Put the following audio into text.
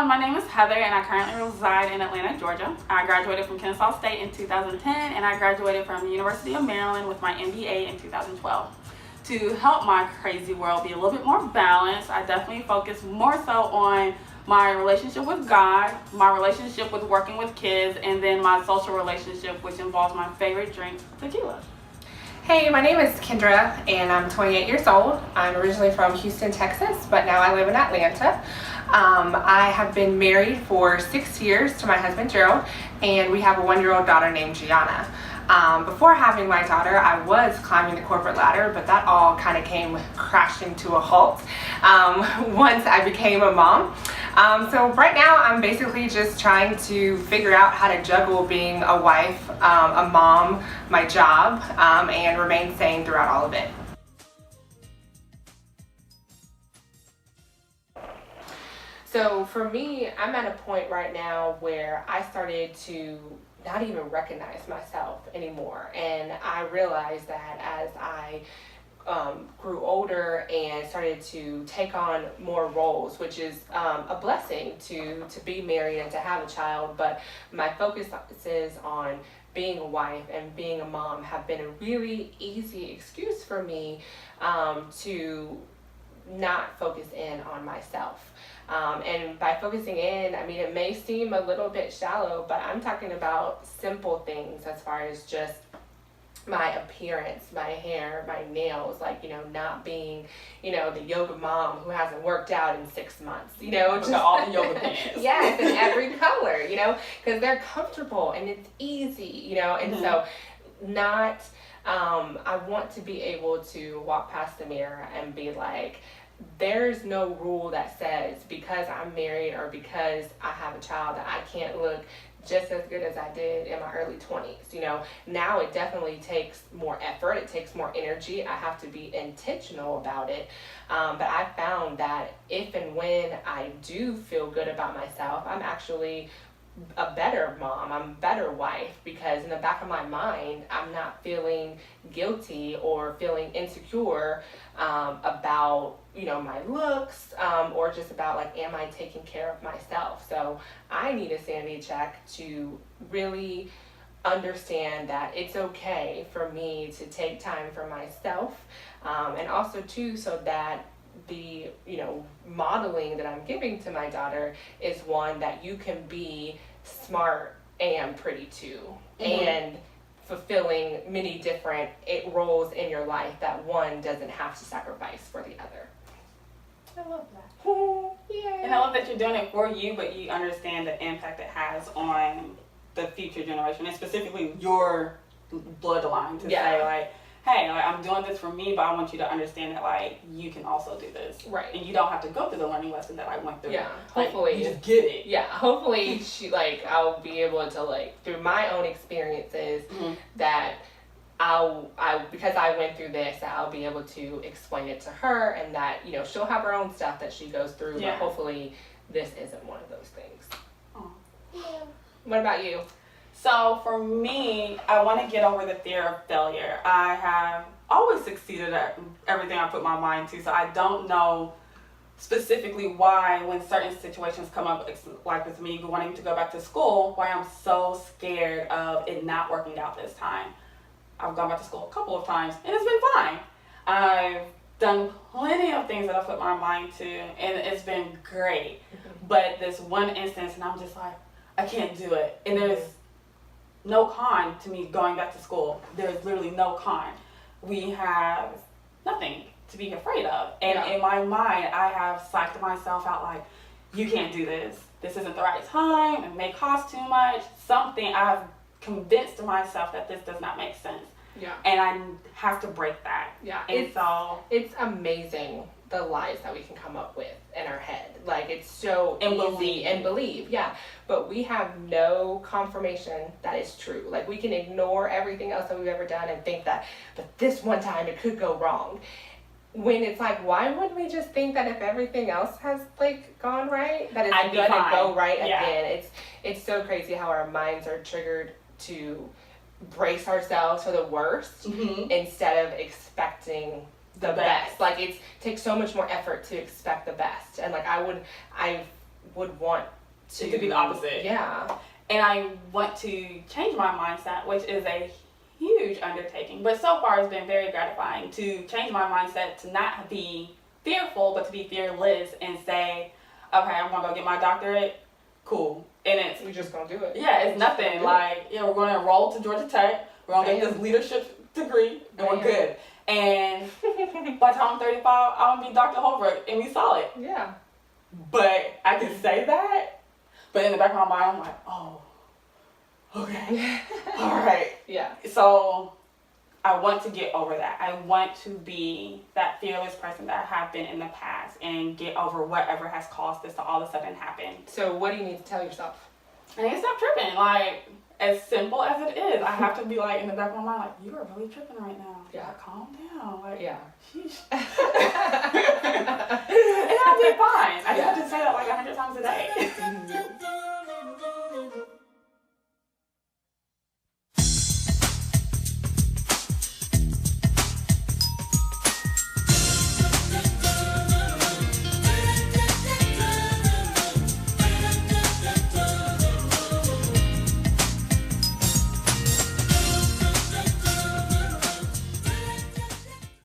everyone. My name is Heather, and I currently reside in Atlanta, Georgia. I graduated from Kennesaw State in 2010, and I graduated from the University of Maryland with my MBA in 2012. To help my crazy world be a little bit more balanced, I definitely focus more so on my relationship with God, my relationship with working with kids, and then my social relationship, which involves my favorite drink, tequila. Hey, my name is Kendra, and I'm 28 years old. I'm originally from Houston, Texas, but now I live in Atlanta. I have been married for 6 years to my husband, Gerald, and we have a 1-year-old daughter named Gianna. Before having my daughter, I was climbing the corporate ladder, but that all kind of came crashing to a halt once I became a mom. So right now I'm basically just trying to figure out how to juggle being a wife, a mom, my job, and remain sane throughout all of it. So for me, I'm at a point right now where I started to not even recognize myself anymore, and I realized that as I grew older and started to take on more roles, which is a blessing to be married and to have a child, but my focus is on being a wife and being a mom have been a really easy excuse for me to not focus in on myself. And by focusing in, I mean, it may seem a little bit shallow, but I'm talking about simple things as far as just my appearance, my hair, my nails, like, not being, the yoga mom who hasn't worked out in 6 months, just all the yoga pants. Yes, in every color, because they're comfortable and it's easy, and so not, I want to be able to walk past the mirror and be like, there's no rule that says because I'm married or because I have a child that I can't look just as good as I did in my early 20s. Now it definitely takes more effort. It takes more energy. I have to be intentional about it. But I found that if and when I do feel good about myself, I'm actually a better mom, I'm a better wife, because in the back of my mind, I'm not feeling guilty or feeling insecure about, my looks, or just about like, am I taking care of myself? So I need a sanity check to really understand that it's okay for me to take time for myself, and also too, so that the modeling that I'm giving to my daughter is one that you can be smart and pretty too, and fulfilling many different roles in your life that one doesn't have to sacrifice for the other. I love that. Yeah. And I love that you're doing it for you, but you understand the impact it has on the future generation, and specifically your bloodline, to say like, hey, like, I'm doing this for me, but I want you to understand that like you can also do this, right? And you don't have to go through the learning lesson that I went through. Yeah, like, hopefully you just get it. Yeah, hopefully I'll be able to through my own experiences that because I went through this, I'll be able to explain it to her, and that she'll have her own stuff that she goes through. Yeah. But hopefully this isn't one of those things. Oh. Yeah. What about you? So for me, I want to get over the fear of failure. I have always succeeded at everything I put my mind to, so I don't know specifically why when certain situations come up, like with me wanting to go back to school, why I'm so scared of it not working out this time. I've gone back to school a couple of times, and it's been fine. I've done plenty of things that I put my mind to, and it's been great. But this one instance, and I'm just like, I can't do it. And there's no con to me going back to school. There's literally no con. We have nothing to be afraid of. And in my mind, I have psyched myself out like, you can't do this. This isn't the right time. It may cost too much. Something, I've convinced myself that this does not make sense. Yeah. And I have to break that. Yeah. And it's amazing the lies that we can come up with in our head. Like, it's so easy and believe. Yeah. But we have no confirmation that it's true. Like, we can ignore everything else that we've ever done and think that, but this one time it could go wrong. When it's like, why wouldn't we just think that if everything else has gone right, that it's gonna go right again? It's so crazy how our minds are triggered to brace ourselves for the worst instead of expecting the best. Like, it takes so much more effort to expect the best. And I would want to be the opposite. Yeah. And I want to change my mindset, which is a huge undertaking. But so far, it's been very gratifying to change my mindset to not be fearful, but to be fearless and say, okay, I'm going to go get my doctorate. Cool. And it's... We're just going to do it. Yeah, it's nothing. Like, we're going to enroll to Georgia Tech. We're going to get this leadership degree, and we're good. And by the time I'm 35, I'm going to be Dr. Holbrook, and we solid. Yeah. But I can say that, but in the back of my mind, I'm like, oh, okay, all right. Yeah. So I want to get over that. I want to be that fearless person that I have been in the past and get over whatever has caused this to all of a sudden happen. So what do you need to tell yourself? I need to stop tripping. Like, as simple as it is, I have to be like in the back of my mind, like, you are really tripping right now. Yeah. Like, calm down. Like, Yeah. sheesh. And I'll be fine. I have to say that like